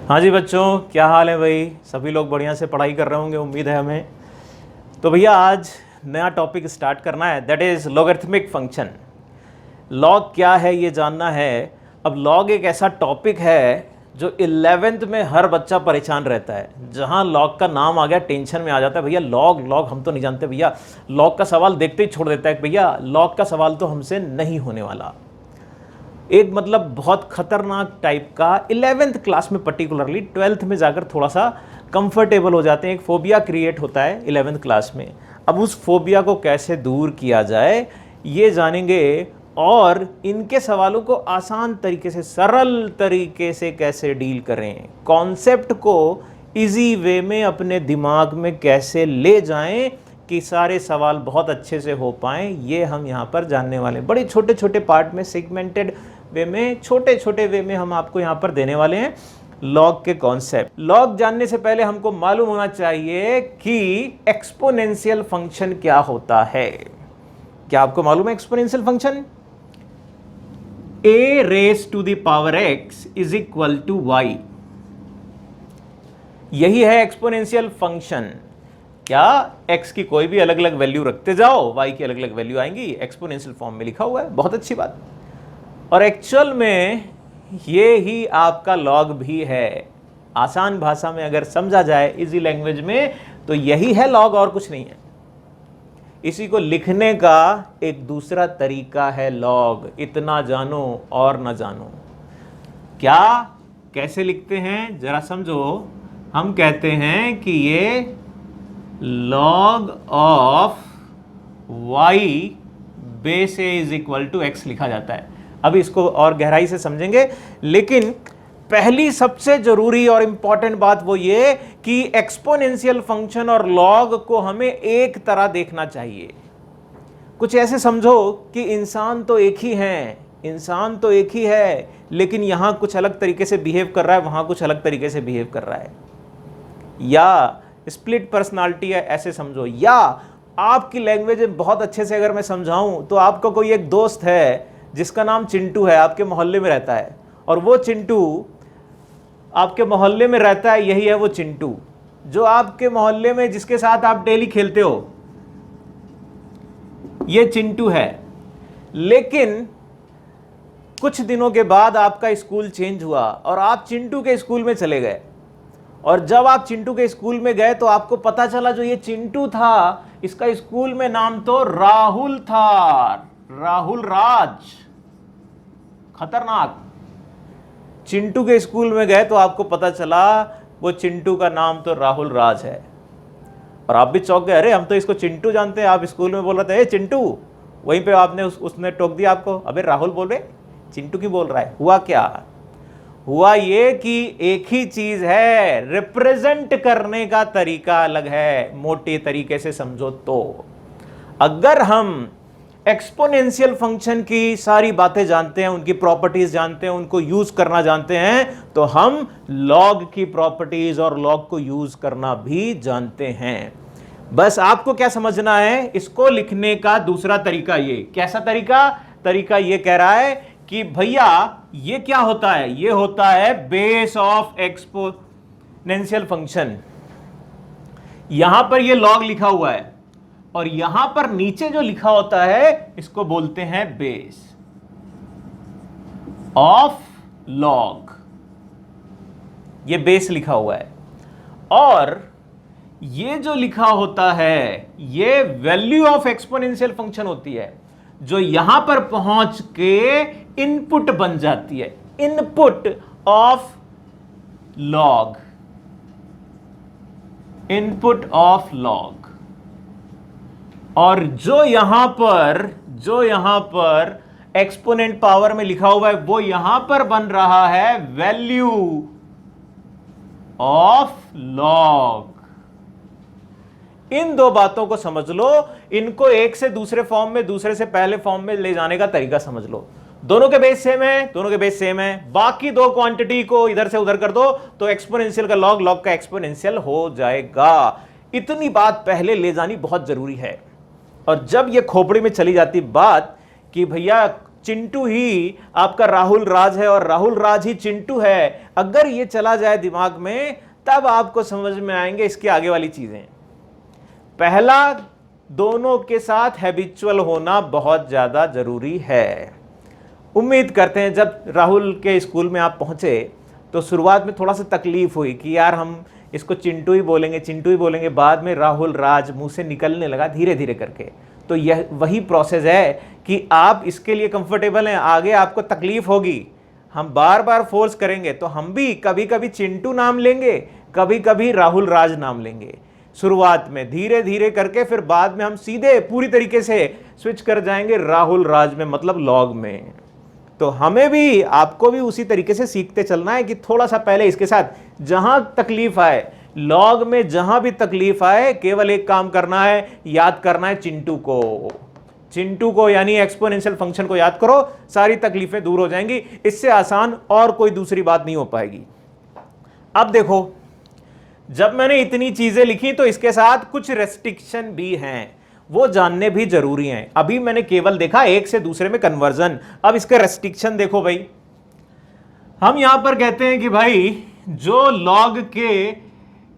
हाँ जी बच्चों, क्या हाल है भाई। सभी लोग बढ़िया से पढ़ाई कर रहे होंगे, उम्मीद है हमें। तो भैया आज नया टॉपिक स्टार्ट करना है, that is logarithmic function. Log क्या है ये जानना है। अब लॉग एक ऐसा टॉपिक है जो 11th में हर बच्चा परेशान रहता है। जहाँ लॉग का नाम आ गया टेंशन में आ जाता है, भैया लॉग लॉग हम तो नहीं जानते भैया। लॉग का सवाल देखते ही छोड़ देता है, भैया लॉग का सवाल तो हमसे नहीं होने वाला। एक मतलब बहुत खतरनाक टाइप का 11th क्लास में, पर्टिकुलरली 12th में जाकर थोड़ा सा कंफर्टेबल हो जाते हैं। एक फोबिया क्रिएट होता है 11th क्लास में। अब उस फोबिया को कैसे दूर किया जाए ये जानेंगे, और इनके सवालों को आसान तरीके से, सरल तरीके से कैसे डील करें, कॉन्सेप्ट को इजी वे में अपने दिमाग में कैसे ले जाएं कि सारे सवाल बहुत अच्छे से हो पाएं, ये हम यहाँ पर जानने वाले हैं। बड़े छोटे छोटे पार्ट में, सेगमेंटेड वे में, छोटे छोटे वे में हम आपको यहाँ पर देने वाले हैं लॉग के कॉन्सेप्ट। लॉग जानने से पहले हमको मालूम होना चाहिए कि एक्सपोनेंशियल फंक्शन क्या होता है। क्या आपको मालूम है exponential function? a raise to the power x is equal to y, यही है एक्सपोनेंशियल फंक्शन। क्या x की कोई भी अलग अलग वैल्यू रखते जाओ, y की अलग अलग वैल्यू आएंगी, एक्सपोनेंशियल फॉर्म में लिखा हुआ है, बहुत अच्छी बात। और एक्चुअल में ये ही आपका लॉग भी है। आसान भाषा में अगर समझा जाए, इजी लैंग्वेज में, तो यही है लॉग और कुछ नहीं है। इसी को लिखने का एक दूसरा तरीका है लॉग। इतना जानो और न जानो। क्या, कैसे लिखते हैं जरा समझो। हम कहते हैं कि ये log of y base a is equal to x लिखा जाता है। अभी इसको और गहराई से समझेंगे, लेकिन पहली सबसे जरूरी और इंपॉर्टेंट बात वो ये कि एक्सपोनेंशियल फंक्शन और लॉग को हमें एक तरह देखना चाहिए। कुछ ऐसे समझो कि इंसान तो एक ही है, इंसान तो एक ही है, लेकिन यहां कुछ अलग तरीके से बिहेव कर रहा है, वहां कुछ अलग तरीके से बिहेव कर रहा है। या स्प्लिट पर्सनालिटी है, ऐसे समझो। या आपकी लैंग्वेज में बहुत अच्छे से अगर मैं समझाऊं तो आपका कोई एक दोस्त है जिसका नाम चिंटू है, आपके मोहल्ले में रहता है, और वो चिंटू आपके मोहल्ले में रहता है, यही है वो चिंटू जो आपके मोहल्ले में, जिसके साथ आप डेली खेलते हो, ये चिंटू है। लेकिन कुछ दिनों के बाद आपका स्कूल चेंज हुआ और आप चिंटू के स्कूल में चले गए। और जब आप चिंटू के स्कूल में गए तो आपको पता चला जो ये चिंटू था, इसका स्कूल में नाम तो राहुल था, राहुल राज। खतरनाक। चिंटू के स्कूल में गए तो आपको पता चला वो चिंटू का नाम तो राहुल राज है, और आप भी चौंक गए, अरे हम तो इसको चिंटू जानते हैं। आप स्कूल में बोल रहे थे ए चिंटू, वहीं पे आपने उसने टोक दिया आपको, अबे राहुल बोल रहे, चिंटू क्यों बोल रहा है। हुआ क्या? हुआ ये कि एक ही चीज है, रिप्रेजेंट करने का तरीका अलग है। मोटे तरीके से समझो तो अगर हम एक्सपोनेंशियल फंक्शन की सारी बातें जानते हैं, उनकी प्रॉपर्टीज जानते हैं, उनको यूज करना जानते हैं, तो हम लॉग की प्रॉपर्टीज और लॉग को यूज करना भी जानते हैं। बस आपको क्या समझना है, इसको लिखने का दूसरा तरीका। ये कैसा तरीका? तरीका ये कह रहा है कि भैया ये क्या होता है, ये होता है बेस ऑफ एक्सपोनेंशियल फंक्शन। यहां पर ये लॉग लिखा हुआ है और यहां पर नीचे जो लिखा होता है इसको बोलते हैं बेस ऑफ लॉग। ये बेस लिखा हुआ है, और ये जो लिखा होता है ये वैल्यू ऑफ एक्सपोनेंशियल फंक्शन होती है, जो यहां पर पहुंच के इनपुट बन जाती है, input of log, input of log. और जो यहां पर एक्सपोनेंट पावर में लिखा हुआ है वो यहां पर बन रहा है वैल्यू ऑफ लॉग। इन दो बातों को समझ लो, इनको एक से दूसरे फॉर्म में, दूसरे से पहले फॉर्म में ले जाने का तरीका समझ लो। दोनों के बेस सेम है, दोनों के बेस सेम है। बाकी दो क्वांटिटी को इधर से उधर कर दो तो एक्सपोनेंशियल का लॉग, लॉग का एक्सपोनेंशियल हो जाएगा। इतनी बात पहले ले जानी बहुत जरूरी है। और जब ये खोपड़ी में चली जाती बात कि भैया चिंटू ही आपका राहुल राज है और राहुल राज ही चिंटू है, अगर ये चला जाए दिमाग में, तब आपको समझ में आएंगे इसकी आगे वाली चीजें। पहला, दोनों के साथ हैबिचुअल होना बहुत ज्यादा जरूरी है। उम्मीद करते हैं जब राहुल के स्कूल में आप पहुंचे तो शुरुआत में थोड़ा सा तकलीफ हुई कि यार हम इसको चिंटू ही बोलेंगे, चिंटू ही बोलेंगे, बाद में राहुल राज मुंह से निकलने लगा धीरे धीरे करके। तो यह वही प्रोसेस है कि आप इसके लिए कंफर्टेबल हैं, आगे आपको तकलीफ होगी, हम बार बार फोर्स करेंगे तो हम भी कभी कभी चिंटू नाम लेंगे, कभी कभी राहुल राज नाम लेंगे शुरुआत में, धीरे धीरे करके फिर बाद में हम सीधे पूरी तरीके से स्विच कर जाएंगे राहुल राज में, मतलब लॉग में। तो हमें भी, आपको भी उसी तरीके से सीखते चलना है कि थोड़ा सा पहले इसके साथ जहां तकलीफ आए, लॉग में जहां भी तकलीफ आए, केवल एक काम करना है, याद करना है चिंटू को, चिंटू को यानी एक्सपोनेंशियल फंक्शन को याद करो, सारी तकलीफें दूर हो जाएंगी। इससे आसान और कोई दूसरी बात नहीं हो पाएगी। अब देखो, जब मैंने इतनी चीजें लिखी तो इसके साथ कुछ रेस्ट्रिक्शन भी हैं, वो जानने भी जरूरी हैं। अभी मैंने केवल देखा एक से दूसरे में कन्वर्जन, अब इसके रेस्ट्रिक्शन देखो भाई। हम यहां पर कहते हैं कि भाई जो लॉग के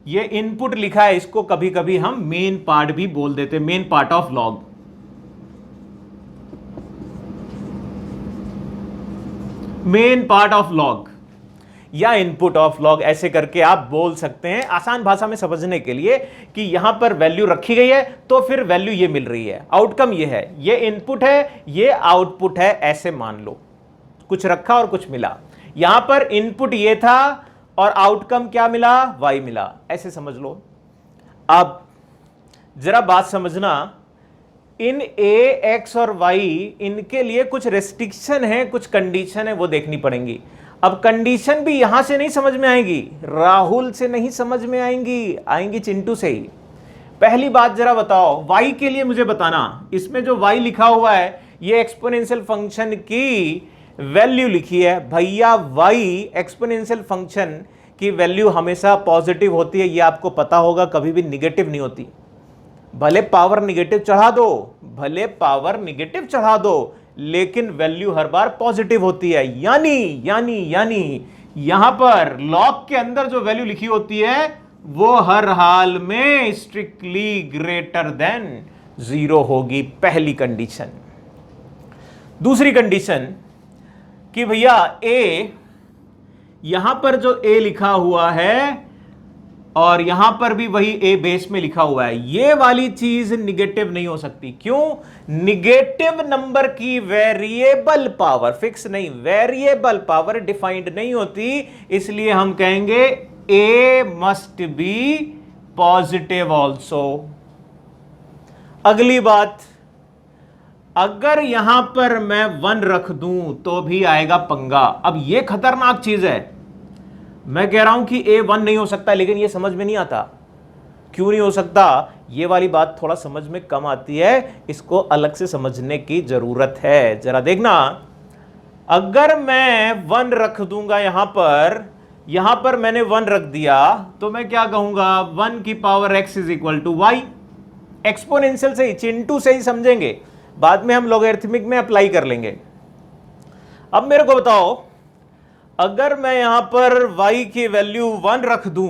ये इनपुट लिखा है इसको कभी कभी हम मेन पार्ट भी बोल देते हैं, main part of log, main part of log या इनपुट ऑफ लॉग, ऐसे करके आप बोल सकते हैं आसान भाषा में समझने के लिए कि यहां पर वैल्यू रखी गई है तो फिर वैल्यू ये मिल रही है, आउटकम ये है, ये इनपुट है, ये आउटपुट है, ऐसे मान लो। कुछ रखा और कुछ मिला, यहां पर इनपुट ये था और आउटकम क्या मिला, y मिला, ऐसे समझ लो। अब जरा बात समझना, इन a, x और y इनके लिए कुछ रेस्ट्रिक्शन है, कुछ कंडीशन है, वो देखनी पड़ेंगी। अब कंडीशन भी यहां से नहीं समझ में आएंगी, राहुल से नहीं समझ में आएंगी, आएंगी चिंटू से ही। पहली बात जरा बताओ, y के लिए मुझे बताना, इसमें जो y लिखा हुआ है ये एक्सपोनेंशियल फंक्शन की वैल्यू लिखी है भैया। y एक्सपोनेंशियल फंक्शन की वैल्यू हमेशा पॉजिटिव होती है, ये आपको पता होगा, कभी भी निगेटिव नहीं होती। भले पावर निगेटिव चढ़ा दो, भले पावर निगेटिव चढ़ा दो, लेकिन वैल्यू हर बार पॉजिटिव होती है। यानी यानी यानी यहां पर लॉग के अंदर जो वैल्यू लिखी होती है वो हर हाल में स्ट्रिक्टली ग्रेटर देन 0 होगी, पहली कंडीशन। दूसरी कंडीशन कि भैया a, यहां पर जो a लिखा हुआ है और यहां पर भी वही a बेस में लिखा हुआ है, ये वाली चीज निगेटिव नहीं हो सकती। क्यों? निगेटिव नंबर की वेरिएबल पावर, फिक्स नहीं, वेरिएबल पावर डिफाइंड नहीं होती, इसलिए हम कहेंगे a must be positive also. अगली बात, अगर यहां पर मैं 1 रख दूं तो भी आएगा पंगा। अब यह खतरनाक चीज है, मैं कह रहा हूं कि a 1 नहीं हो सकता, लेकिन यह समझ में नहीं आता। क्यों नहीं हो सकता? ये वाली बात थोड़ा समझ में कम आती है, इसको अलग से समझने की जरूरत है। जरा देखना, अगर मैं 1 रख दूंगा यहां पर मैंने 1 रख दिया तो मैं क्या कहूंगा, 1 की power x is equal to Y. Exponential से ही, चिंटू से ही समझेंगे, बाद में हम लॉगरिथमिक में अप्लाई कर लेंगे। अब मेरे को बताओ, अगर मैं यहां पर y की वैल्यू 1 रख दूं,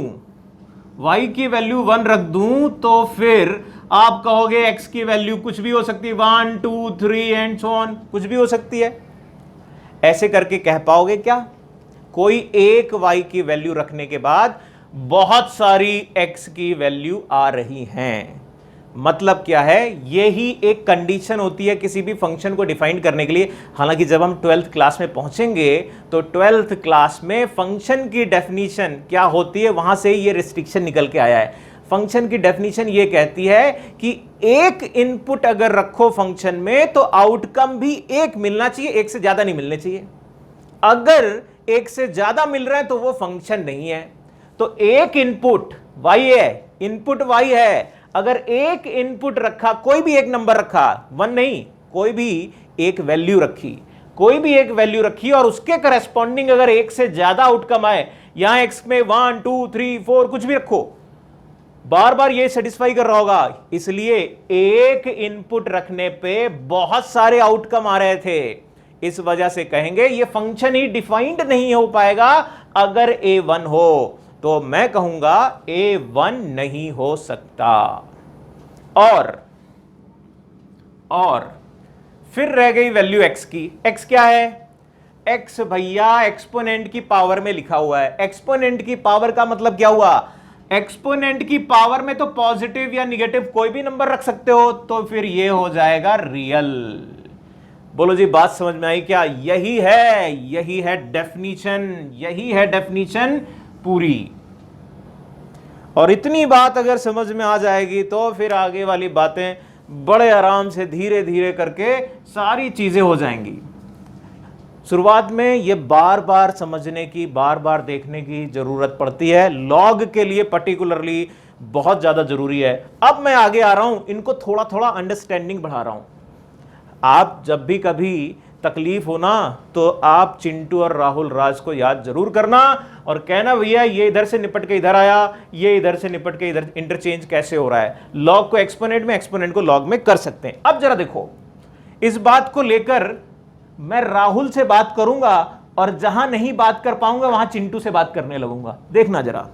y की वैल्यू 1 रख दूं, तो फिर आप कहोगे x की वैल्यू कुछ भी हो सकती है, 1 2 3 एंड सो ऑन, कुछ भी हो सकती है। ऐसे करके कह पाओगे क्या? कोई एक y की वैल्यू रखने के बाद बहुत सारी x की वैल्यू आ रही हैं, मतलब क्या है? यही एक कंडीशन होती है किसी भी फंक्शन को डिफाइन करने के लिए। हालांकि जब हम 12th क्लास में पहुंचेंगे तो 12th क्लास में फंक्शन की डेफिनेशन क्या होती है, वहां से ये रिस्ट्रिक्शन निकल के आया है। फंक्शन की डेफिनेशन ये कहती है कि एक इनपुट अगर रखो फंक्शन में तो आउटकम भी एक मिलना चाहिए, एक से ज्यादा नहीं मिलने चाहिए। अगर एक से ज्यादा मिल रहा है तो वो फंक्शन नहीं है। तो एक इनपुट y है, इनपुट y है, अगर एक इनपुट रखा, कोई भी एक नंबर रखा, 1 नहीं, कोई भी एक वैल्यू रखी, कोई भी एक वैल्यू रखी और उसके करस्पॉन्डिंग अगर एक से ज्यादा आउटकम आए, यहां x में 1 2 3 4 कुछ भी रखो, बार बार ये सेटिस्फाई कर रहा होगा। इसलिए एक इनपुट रखने पे बहुत सारे आउटकम आ रहे थे, इस वजह से कहेंगे ये फंक्शन ही डिफाइंड नहीं हो पाएगा अगर a1 हो, तो मैं कहूंगा a1 नहीं हो सकता। और फिर रह गई वैल्यू x की। x क्या है? x भैया एक्सपोनेंट की पावर में लिखा हुआ है। एक्सपोनेंट की पावर का मतलब क्या हुआ? एक्सपोनेंट की पावर में तो पॉजिटिव या निगेटिव कोई भी नंबर रख सकते हो, तो फिर ये हो जाएगा रियल। बोलो जी, बात समझ में आई क्या? यही है डेफिनेशन, यही है डेफिनेशन पूरी। और इतनी बात अगर समझ में आ जाएगी तो फिर आगे वाली बातें बड़े आराम से धीरे धीरे करके सारी चीजें हो जाएंगी। शुरुआत में ये बार बार समझने की, बार बार देखने की जरूरत पड़ती है। लॉग के लिए पर्टिकुलरली बहुत ज्यादा जरूरी है। अब मैं आगे आ रहा हूं, इनको थोड़ा थोड़ा अंडरस्टैंडिंग बढ़ा रहा हूं। आप जब भी कभी तकलीफ हो ना, तो आप चिंटू और राहुल राज को याद जरूर करना और कहना भैया ये इधर से निपट के इधर आया, ये इधर से निपट के इधर इंटरचेंज कैसे हो रहा है। लॉग को एक्सपोनेंट में, एक्सपोनेंट को लॉग में कर सकते हैं। अब जरा देखो, इस बात को लेकर मैं राहुल से बात करूंगा और जहां नहीं बात कर पाऊंगा वहां चिंटू से बात करने लगूंगा। देखना जरा।